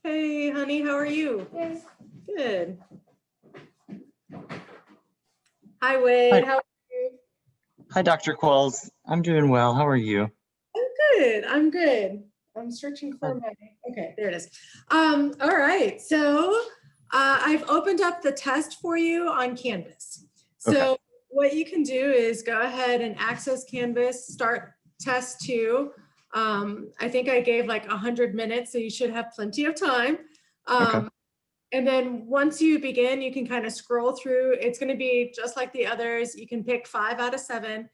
Hey, honey, how are you? Yes. Good. Hi, Wade. Hi. How are you? Hi, Dr. Qualls. I'm doing well. How are you? I'm good. I'm good. I'm searching for my. Okay, there it is. All right. So I've opened up the test for you on Canvas. So Okay. what you can do is go ahead and access Canvas, start test 2. I think I gave like 100 minutes, so you should have plenty of time. Okay. And then once you begin, you can kind of scroll through. It's going to be just like the others. You can pick 5 out of 7.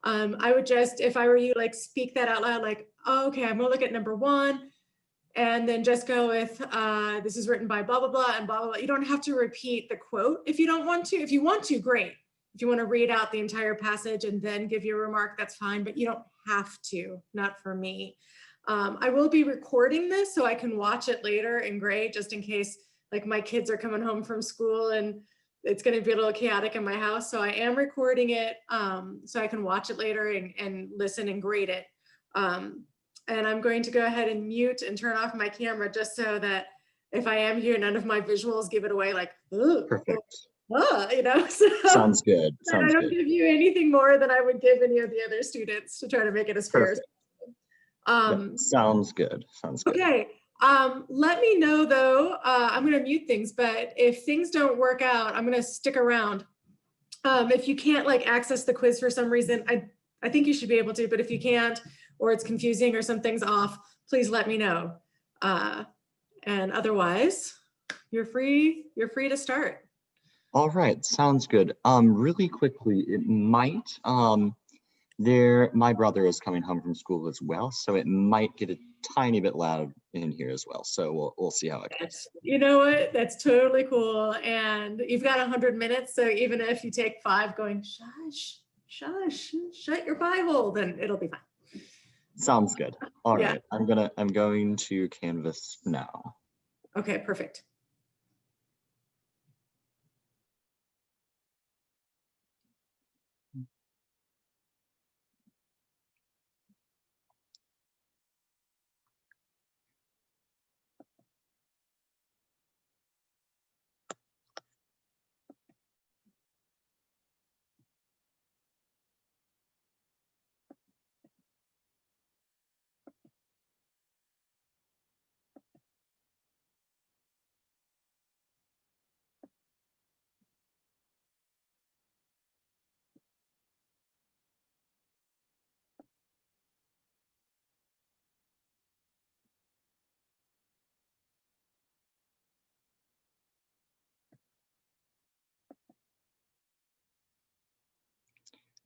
I would just, if I were you, like speak that out loud, like, oh, okay, I'm gonna look at number 1, and then just go with, this is written by blah, blah, blah, and blah, blah, blah. You don't have to repeat the quote if you don't want to. If you want to, great. If you want to read out the entire passage and then give your remark, that's fine, but you don't have to, not for me. I will be recording this so I can watch it later in grade, just in case like my kids are coming home from school and it's going to be a little chaotic in my house. So I am recording it so I can watch it later and listen and grade it. And I'm going to go ahead and mute and turn off my camera just so that if I am here, none of my visuals give it away like, Perfect. you know, so Sounds good. I Sounds don't good. give you anything more than I would give any of the other students to try to make it as fair as Perfect. Sounds good. Sounds good. Okay. Let me know though, I'm going to mute things, but if things don't work out, I'm going to stick around. If you can't like access the quiz for some reason, I think you should be able to, but if you can't, or it's confusing or something's off, please let me know. And otherwise, you're free to start. All right. Sounds good. Really quickly, it might, my brother is coming home from school as well, so it might get a tiny bit loud in here as well. So we'll see how it goes. You know what? That's totally cool. And you've got 100 minutes. So even if you take 5 going, shush, shush, shut your Bible, then it'll be fine. Sounds good. All Yeah. right. I'm going to Canvas now. Okay, perfect.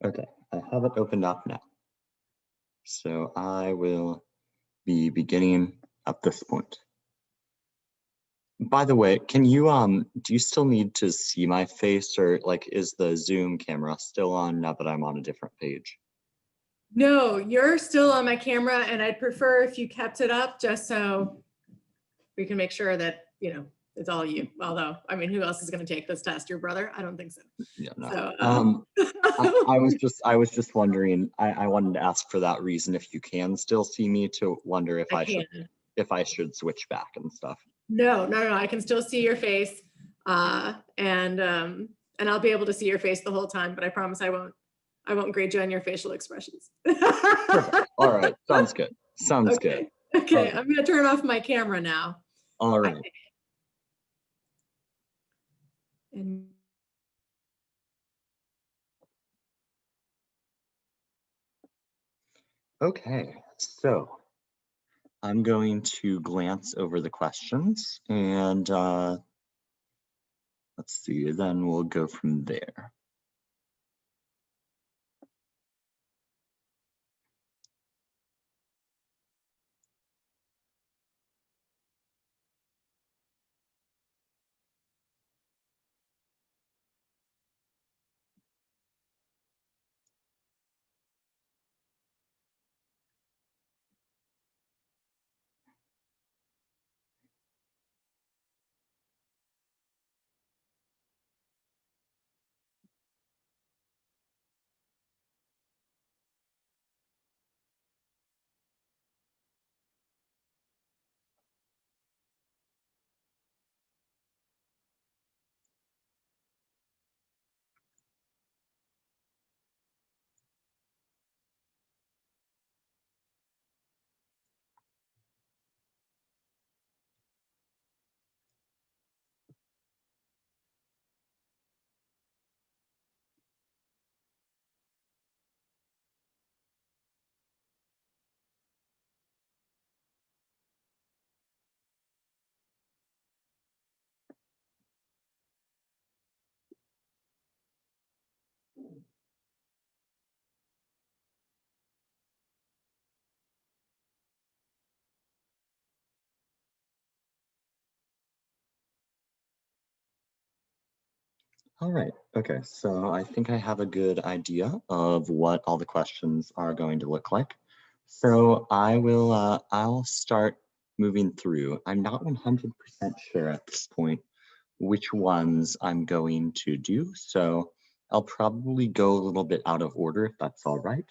Okay, I have it opened up now. So I will be beginning at this point. By the way, can you, do you still need to see my face, or like, is the Zoom camera still on now that I'm on a different page? No, you're still on my camera, and I'd prefer if you kept it up just so we can make sure that, you know, it's all you. Although, I mean, who else is going to take this test? Your brother? I don't think so. Yeah, no. So, I was just wondering, I wanted to ask for that reason, if you can still see me, to wonder if I if I should switch back and stuff. No, I can still see your face, and I'll be able to see your face the whole time. But I promise I won't grade you on your facial expressions. Perfect. All right, sounds good. Sounds good. Okay, I'm going to turn off my camera now. All right. And Okay, so I'm going to glance over the questions, and let's see, then we'll go from there. All right, okay, so I think I have a good idea of what all the questions are going to look like. So I'll start moving through. I'm not 100% sure at this point which ones I'm going to do, so I'll probably go a little bit out of order if that's all right.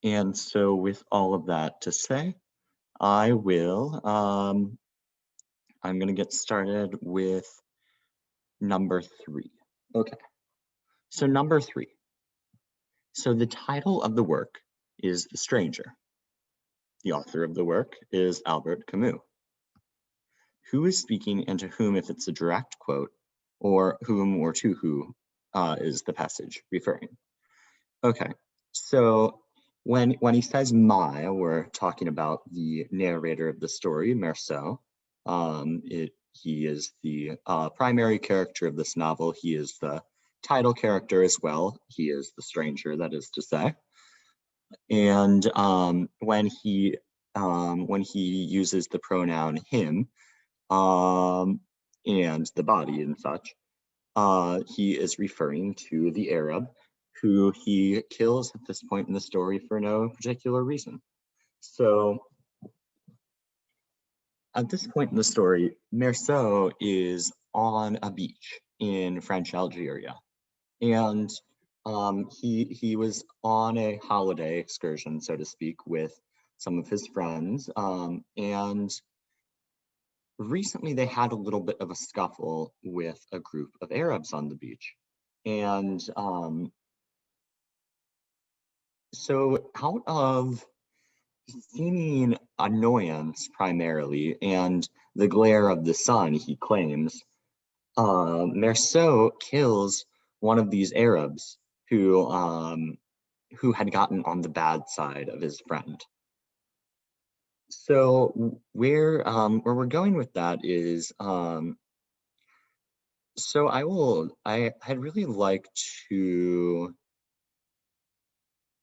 And so with all of that to say, I will, I'm gonna get started with number 3. Okay, so number 3. So the title of the work is The Stranger. The author of the work is Albert Camus. Who is speaking and to whom if it's a direct quote, or whom or to who is the passage referring? Okay, so when he says my, we're talking about the narrator of the story, Meursault. He is the primary character of this novel. He is the title character as well. He is the stranger, that is to say. And when he uses the pronoun him and the body and such, he is referring to the Arab who he kills at this point in the story for no particular reason. So at this point in the story, Meursault is on a beach in French Algeria, and he was on a holiday excursion, so to speak, with some of his friends, and recently they had a little bit of a scuffle with a group of Arabs on the beach, and so out of seeming annoyance primarily and the glare of the sun, he claims, Meursault kills one of these Arabs who had gotten on the bad side of his friend. So where we're going with that is, so I'd really like to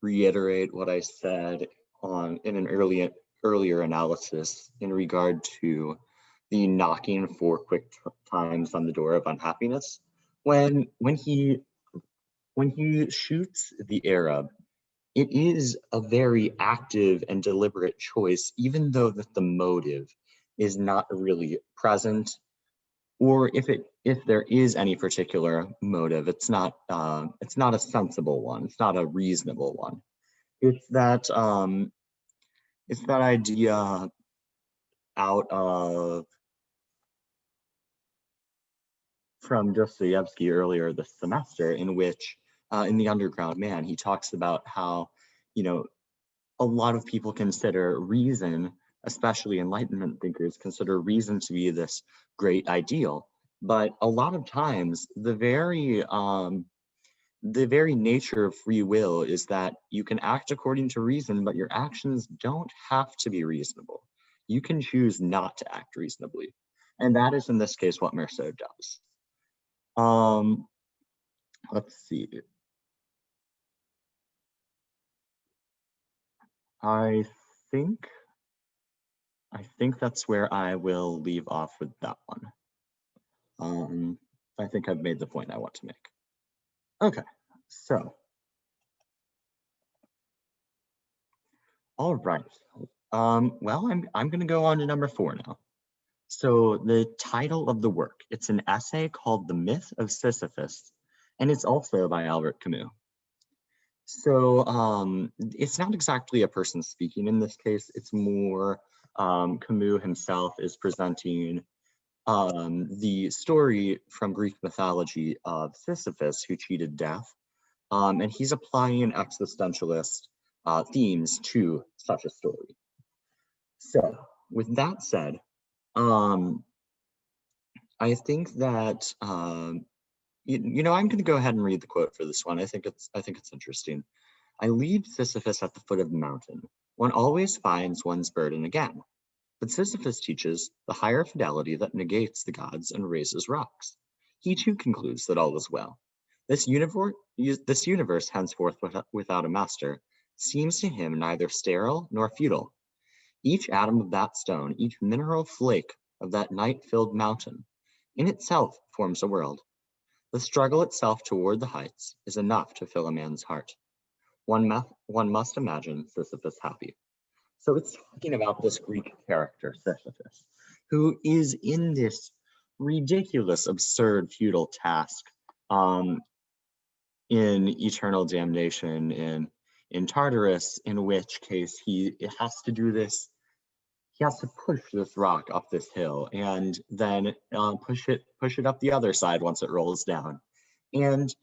reiterate what I said in an earlier analysis in regard to the knocking 4 quick times on the door of unhappiness. When he shoots the Arab, it is a very active and deliberate choice, even though that the motive is not really present, or if there is any particular motive, it's not a sensible one. It's not a reasonable one. It's that idea out of from Dostoevsky earlier this semester, in which in The Underground Man, he talks about how, a lot of people consider reason, especially Enlightenment thinkers, consider reason to be this great ideal. But a lot of times, the very nature of free will is that you can act according to reason, but your actions don't have to be reasonable. You can choose not to act reasonably. And that is, in this case, what Meursault does. Let's see. I think that's where I will leave off with that one. I think I've made the point I want to make. Okay, so. All right. Well, I'm going to go on to number 4 now. So the title of the work, it's an essay called The Myth of Sisyphus, and it's also by Albert Camus. So it's not exactly a person speaking in this case. It's more Camus himself is presenting the story from Greek mythology of Sisyphus, who cheated death, and he's applying existentialist themes to such a story. So with that said, I think that I'm going to go ahead and read the quote for this one. I think it's interesting. I leave Sisyphus at the foot of the mountain. One always finds one's burden again. But Sisyphus teaches the higher fidelity that negates the gods and raises rocks. He too concludes that all is well. This universe henceforth without a master seems to him neither sterile nor futile. Each atom of that stone, each mineral flake of that night-filled mountain, in itself forms a world. The struggle itself toward the heights is enough to fill a man's heart. One must imagine Sisyphus happy. So it's talking about this Greek character, Sisyphus, who is in this ridiculous, absurd, futile task in eternal damnation in Tartarus, in which case he has to do this. He has to push this rock up this hill and then push it up the other side once it rolls down. And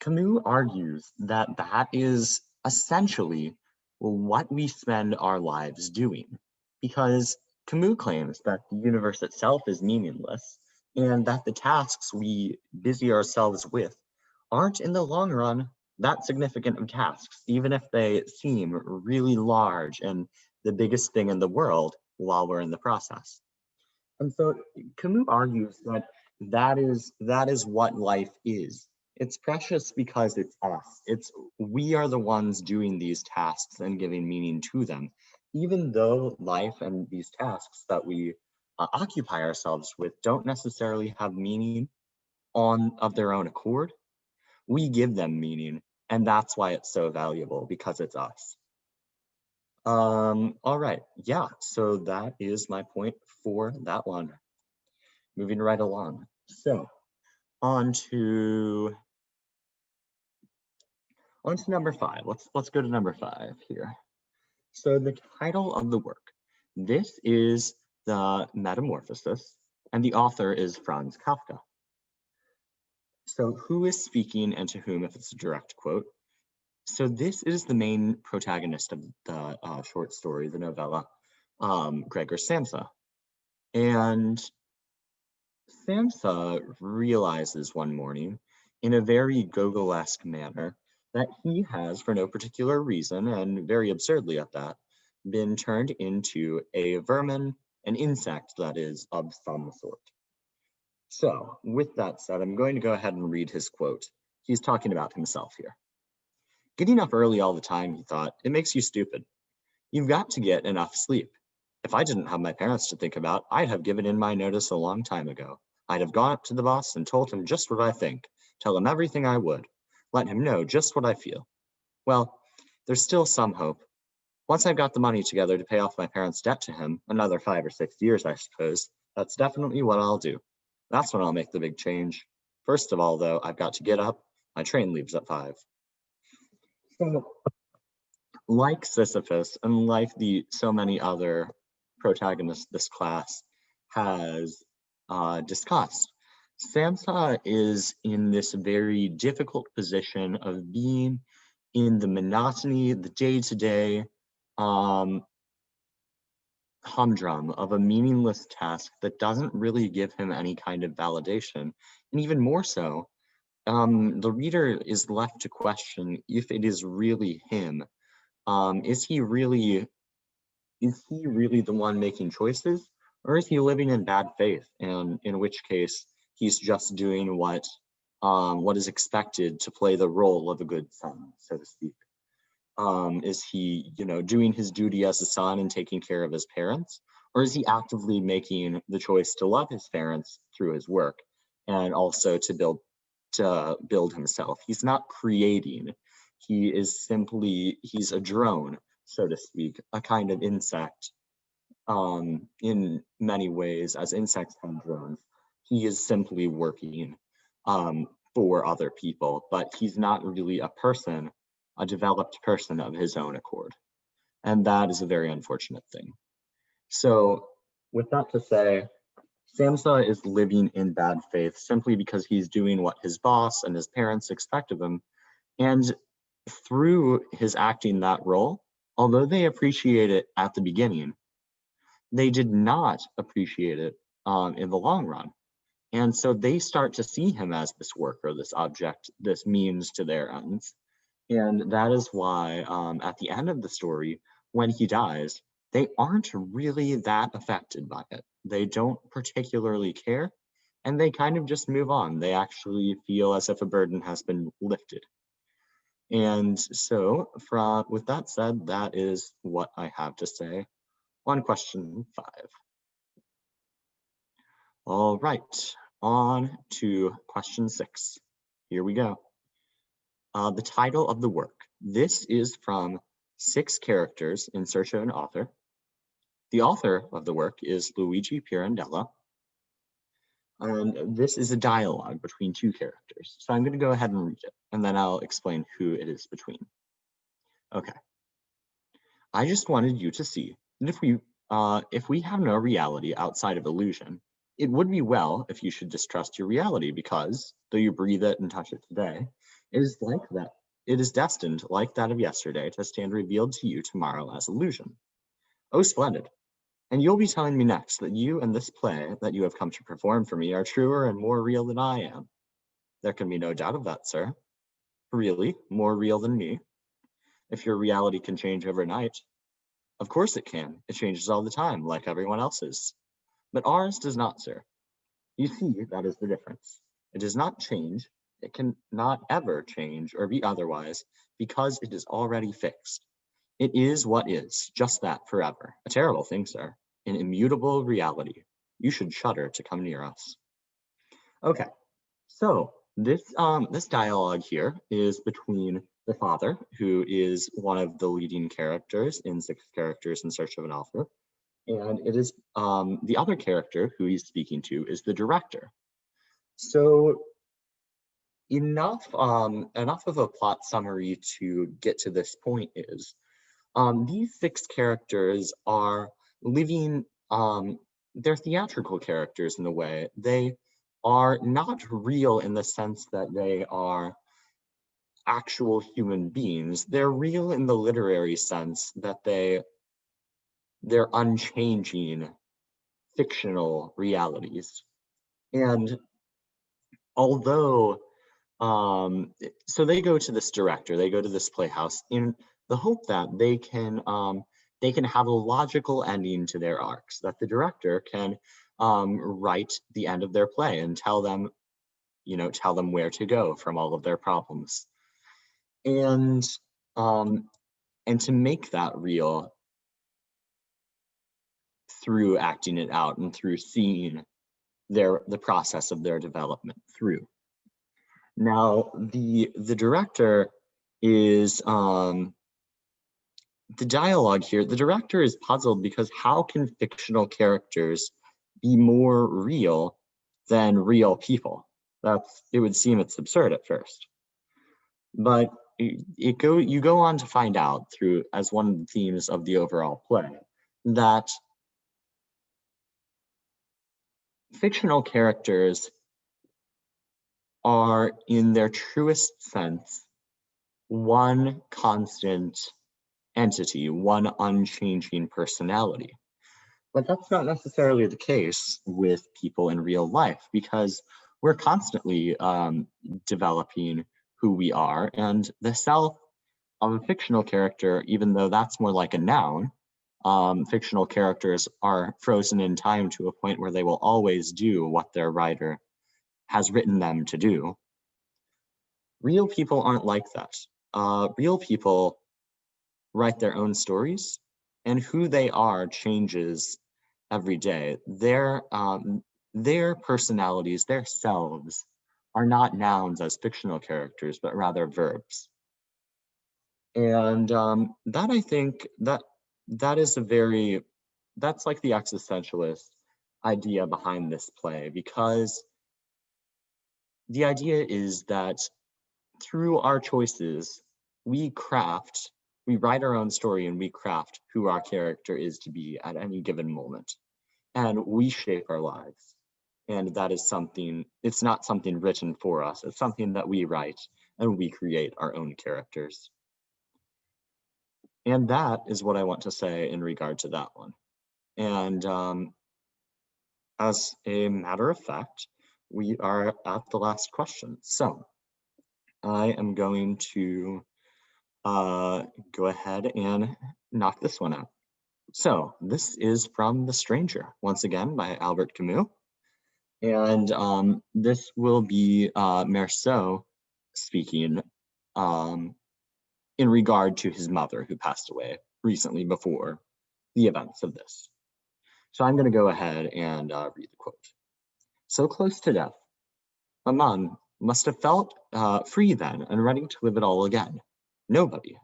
Camus argues that that is essentially what we spend our lives doing, because Camus claims that the universe itself is meaningless and that the tasks we busy ourselves with aren't in the long run that significant of tasks, even if they seem really large and the biggest thing in the world while we're in the process. And so Camus argues that that is what life is. It's precious because it's us. We are the ones doing these tasks and giving meaning to them. Even though life and these tasks that we occupy ourselves with don't necessarily have meaning of their own accord, we give them meaning, and that's why it's so valuable, because it's us. All right, yeah, so that is my point for that one. Moving right along. So on to number 5. Let's go to number 5 here. So the title of the work. This is the Metamorphosis, and the author is Franz Kafka. So who is speaking and to whom, if it's a direct quote? So this is the main protagonist of the short story, the novella, Gregor Samsa. And Samsa realizes one morning, in a very Gogol-esque manner, that he has, for no particular reason, and very absurdly at that, been turned into a vermin, an insect that is, of some sort. So, with that said, I'm going to go ahead and read his quote. He's talking about himself here. Getting up early all the time, he thought, it makes you stupid. You've got to get enough sleep. If I didn't have my parents to think about, I'd have given in my notice a long time ago. I'd have gone up to the boss and told him just what I think, tell him everything I would, let him know just what I feel. Well, there's still some hope. Once I've got the money together to pay off my parents' debt to him, another 5 or 6 years, I suppose, that's definitely what I'll do. That's when I'll make the big change. First of all, though, I've got to get up. My train leaves at 5. So, like Sisyphus, and like so many other protagonists this class has discussed, Samsa is in this very difficult position of being in the monotony, the day-to-day humdrum of a meaningless task that doesn't really give him any kind of validation. And even more so, the reader is left to question if it is really him. Is he really the one making choices, or is he living in bad faith? And in which case, he's just doing what is expected to play the role of a good son, so to speak. Is he, doing his duty as a son and taking care of his parents, or is he actively making the choice to love his parents through his work and also to build himself? He's not creating. He's a drone, so to speak, a kind of insect. In many ways, as insects have drones, he is simply working for other people, but he's not really a person, a developed person of his own accord. And that is a very unfortunate thing. So with that to say, Samsa is living in bad faith simply because he's doing what his boss and his parents expect of him. And through his acting that role, although they appreciate it at the beginning, they did not appreciate it in the long run. And so they start to see him as this worker, this object, this means to their ends. And that is why at the end of the story, when he dies, they aren't really that affected by it. They don't particularly care, and they kind of just move on. They actually feel as if a burden has been lifted. And so with that said, that is what I have to say on question 5. All right, on to question 6. Here we go. The title of the work. This is from 6 characters in search of an author. The author of the work is Luigi Pirandello. And this is a dialogue between 2 characters. So I'm going to go ahead and read it, and then I'll explain who it is between. Okay. I just wanted you to see that if we have no reality outside of illusion, it would be well if you should distrust your reality, because though you breathe it and touch it today, it is like that. It is destined, like that of yesterday, to stand revealed to you tomorrow as illusion. Oh, splendid. And you'll be telling me next that you and this play that you have come to perform for me are truer and more real than I am. There can be no doubt of that, sir. Really, more real than me? If your reality can change overnight. Of course it can. It changes all the time, like everyone else's. But ours does not, sir. You see, that is the difference. It does not change. It can not ever change or be otherwise, because it is already fixed. It is what is, just that forever. A terrible thing, sir. An immutable reality. You should shudder to come near us. Okay, so this dialogue here is between the father, who is one of the leading characters in 6 characters in search of an author, and it is the other character who he's speaking to is the director. So enough of a plot summary to get to this point is these 6 characters are living, they're theatrical characters in a way. They are not real in the sense that they are actual human beings. They're real in the literary sense that they're unchanging fictional realities. And although, so they go to this director, they go to this playhouse in the hope that they can have a logical ending to their arcs, that the director can write the end of their play and tell them where to go from all of their problems. And to make that real through acting it out and through seeing the process of their development through. Now, the director is the dialogue here, the director is puzzled because how can fictional characters be more real than real people? It would seem it's absurd at first. But you go on to find out through, as one of the themes of the overall play, that fictional characters are, in their truest sense, one constant entity, one unchanging personality. But that's not necessarily the case with people in real life, because we're constantly developing who we are, and the self of a fictional character, even though that's more like a noun, fictional characters are frozen in time to a point where they will always do what their writer has written them to do. Real people aren't like that. Real people write their own stories, and who they are changes every day. Their personalities, their selves, are not nouns as fictional characters, but rather verbs. And that, I think, that is that's like the existentialist idea behind this play, because the idea is that through our choices, we write our own story and we craft who our character is to be at any given moment. And we shape our lives. And that is something, it's not something written for us. It's something that we write, and we create our own characters. And that is what I want to say in regard to that one. And as a matter of fact, we are at the last question. So I am going to go ahead and knock this one out. So this is from The Stranger, once again, by Albert Camus. And this will be Meursault speaking in regard to his mother, who passed away recently before the events of this. So I'm going to go ahead and read the quote. so close to death. My mom must have felt free then and ready to live it all again. Nobody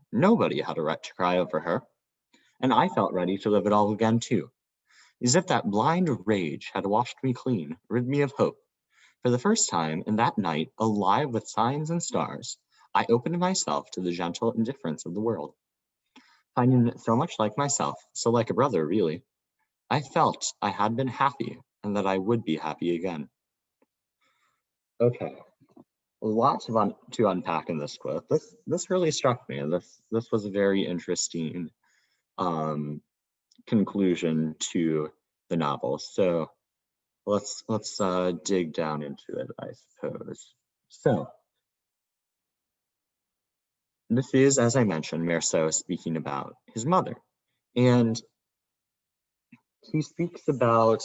had a right to cry over her. And I felt ready to live it all again too, as if that blind rage had washed me clean, rid me of hope. For the first time in that night, alive with signs and stars, I opened myself to the gentle indifference of the world. Finding it so much like myself, so like a brother, really, I felt I had been happy and that I would be happy again. Okay, lots to unpack in this quote. This really struck me. This was a very interesting um, conclusion to the novel. So let's dig down into it, I suppose. So this is, as I mentioned, Meursault speaking about his mother, and he speaks about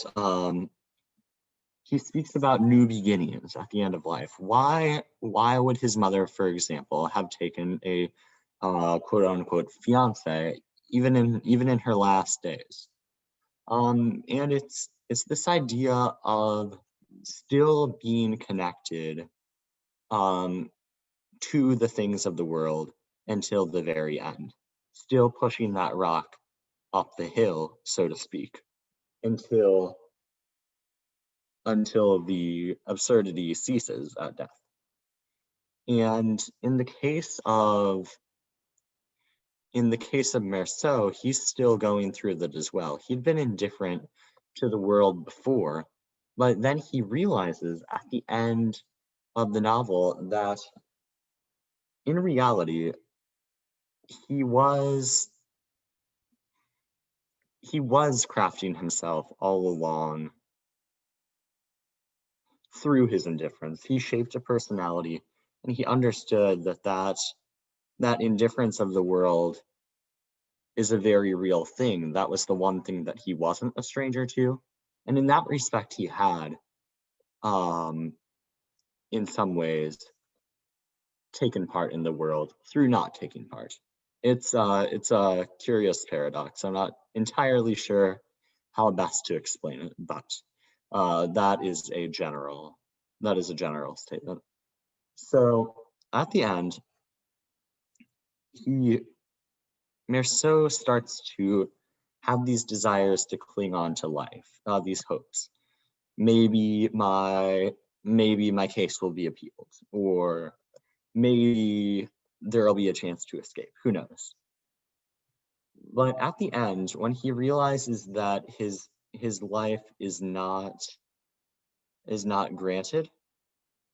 new beginnings at the end of life. Why would his mother, for example, have taken a quote unquote fiance even in her last days? And it's this idea of still being connected to the things of the world until the very end, still pushing that rock up the hill, so to speak, until the absurdity ceases at death. And in the case of Meursault, he's still going through that as well. He'd been indifferent to the world before, but then he realizes at the end of the novel that in reality, he was crafting himself all along through his indifference. He shaped a personality, and he understood that indifference of the world is a very real thing. That was the one thing that he wasn't a stranger to. And in that respect, he had, in some ways, taken part in the world through not taking part. It's a curious paradox. I'm not entirely sure how best to explain it, but that is a general statement. So at the end, Meursault starts to have these desires to cling on to life, these hopes. Maybe my case will be appealed, or maybe there'll be a chance to escape. Who knows? But at the end, when he realizes that his life is not granted,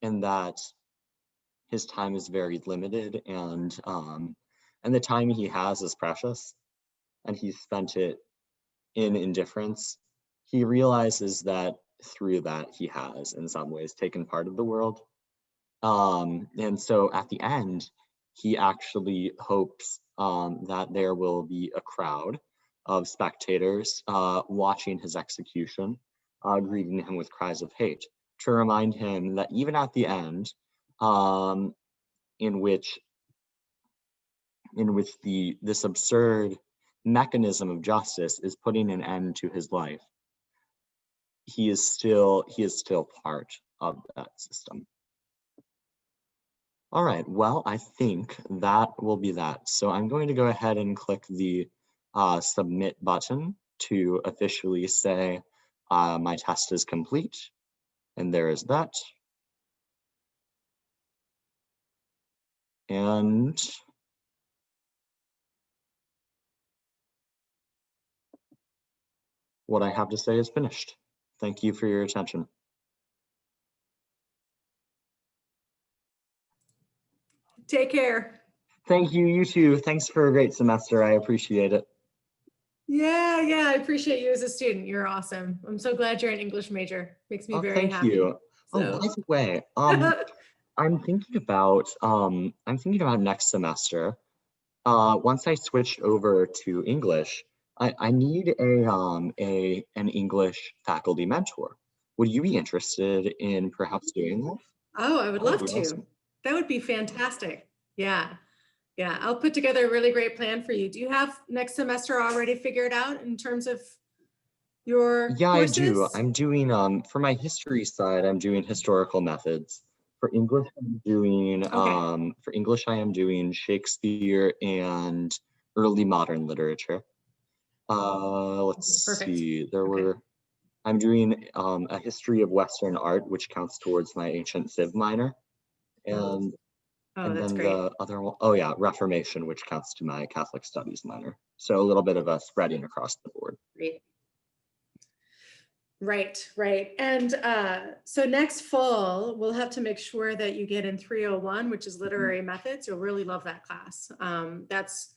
and that his time is very limited, and the time he has is precious, and he's spent it in indifference, he realizes that through that he has, in some ways, taken part of the world. And so at the end, he actually hopes that there will be a crowd of spectators watching his execution, greeting him with cries of hate, to remind him that even at the end, in which this absurd mechanism of justice is putting an end to his life, he is still part of that system. All right, well, I think that will be that. So I'm going to go ahead and click the submit button to officially say my test is complete. And there is that. And what I have to say is finished. Thank you for your attention. Take care. Thank you, you too. Thanks for a great semester. I appreciate it. Yeah, I appreciate you as a student. You're awesome. I'm so glad you're an English major. Makes me very thank happy. You. So. Oh, by the way, I'm thinking about next semester. Once I switched over to English, I need an English faculty mentor. Would you be interested in perhaps doing that? Oh, I would love to. Awesome. That would be fantastic. Yeah, I'll put together a really great plan for you. Do you have next semester already figured out in terms of your Yeah, I do. courses? I'm doing, for my history side, I'm doing historical methods. Okay. For English, I am doing Shakespeare and early modern literature. Let's Perfect. see, Okay. I'm doing a history of Western art, which counts towards my ancient Civ minor. And Oh, and that's then great. the other one, oh yeah, Reformation, which counts to my Catholic studies minor. So a little bit of a spreading across the board. Great. Right, right. And so next fall, we'll have to make sure that you get in 301, which is Mhm. literary methods. You'll really love that class. That's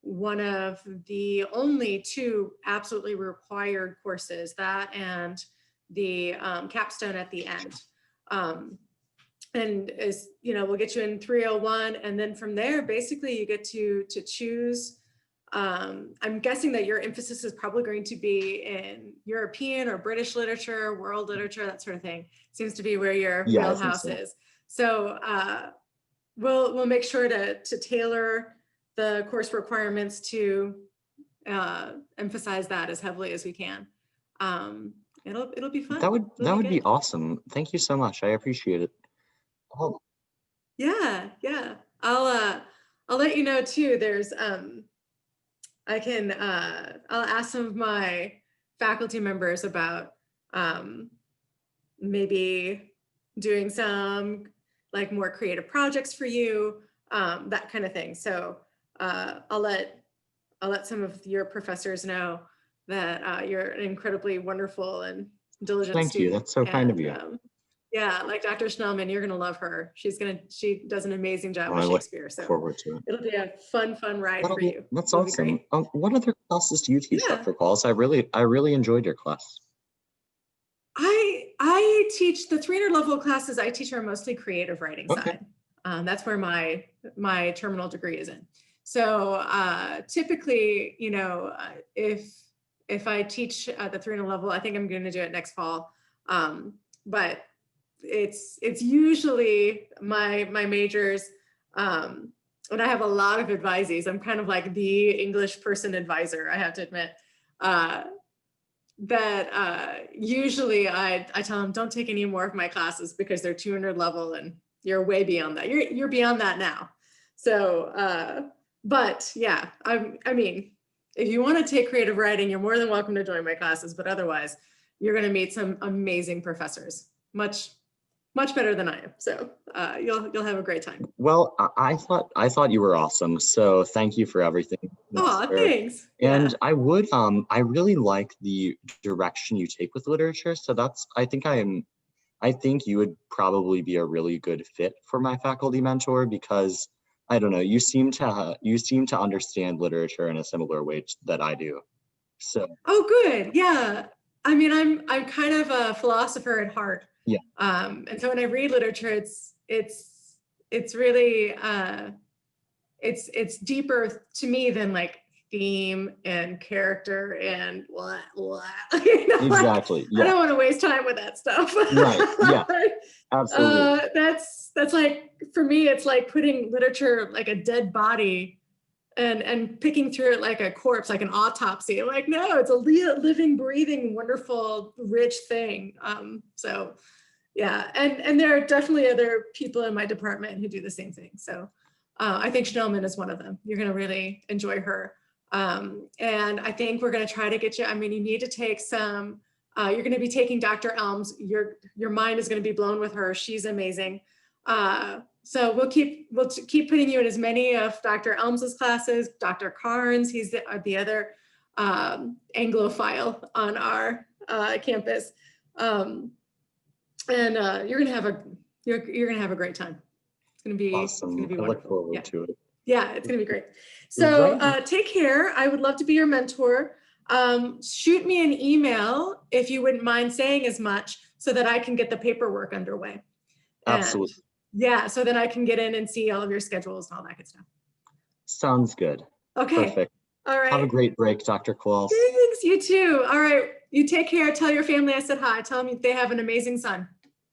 one of the only two absolutely required courses, that and the capstone at the end. Um, and is, we'll get you in 301, and then from there, basically you get to choose. I'm guessing that your emphasis is probably going to be in European or British literature, world literature, that sort of thing. Seems to be where your Yeah, I think wheelhouse so. is. So we'll make sure to tailor the course requirements to emphasize that as heavily as we can. It'll be fun. It'll That be would be good. awesome. Thank you so much. I appreciate it. Oh, Yeah, yeah. I'll let you know too. There's I'll ask some of my faculty members about um maybe doing some like more creative projects for you, that kind of thing. So I'll let some of your professors know that you're an incredibly wonderful and diligent thank you. student. That's so kind of And you. yeah, like Dr. Schnellman, you're gonna love her. She does an amazing job Well, with I look Shakespeare. So forward to it. it'll be a fun ride for you. That's It'll be awesome. great. What other classes do you teach, Yeah. Dr. Qualls? I really enjoyed your class. I teach the 300 level classes I teach are mostly creative writing Okay. side. That's where my terminal degree is in. So typically, if I teach at the 300 level, I think I'm going to do it next fall. But it's usually my majors, and I have a lot of advisees. I'm kind of like the English person advisor, I have to admit. That usually I tell them don't take any more of my classes because they're 200 level and you're way beyond that. You're beyond that now. So, but yeah, I mean, if you want to take creative writing, you're more than welcome to join my classes. But otherwise, you're going to meet some amazing professors, much better than I am. So you'll have a great time. Well, I thought you were awesome. So thank you for everything. Oh, Sir. thanks. And Yeah. I really like the direction you take with literature. So I think you would probably be a really good fit for my faculty mentor because I don't know, you seem to understand literature in a similar way that I do. So Oh, good. Yeah. I mean, I'm kind of a philosopher at heart. yeah, And so when I read literature, it's really it's deeper to me than like theme and character and what. Like exactly. I Yeah, don't want to waste time with that stuff. right. Yeah, absolutely. That's like for me, it's like putting literature like a dead body and picking through it like a corpse, like an autopsy. Like, no, it's a living, breathing, wonderful, rich thing. So yeah, and there are definitely other people in my department who do the same thing. So I think Schnellman is one of them. You're going to really enjoy her. And I think we're going to try to get you, I mean, you need to take some, you're going to be taking Dr. Elms. Your mind is going to be blown with her. She's amazing. So we'll keep putting you in as many of Dr. Elms's classes. Dr. Carnes, he's the other Anglophile on our campus. And you're gonna have a great time. It's gonna Awesome. be I look wonderful. forward Yeah, to it. yeah, it's gonna be great. So Right. take care. I would love to be your mentor. Shoot me an email if you wouldn't mind saying as much, so that I can get the paperwork underway. And Absolutely. yeah, so then I can get in and see all of your schedules and all that good stuff. Sounds good. Okay. Perfect. All Have a right. great break, Dr. Qualls. Thanks. You too. All right. You take care. Tell your family I said hi. Tell them they have an amazing son.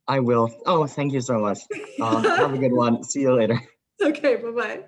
I will. Oh, thank you so much. Have a good one. See you later. Okay. Bye bye.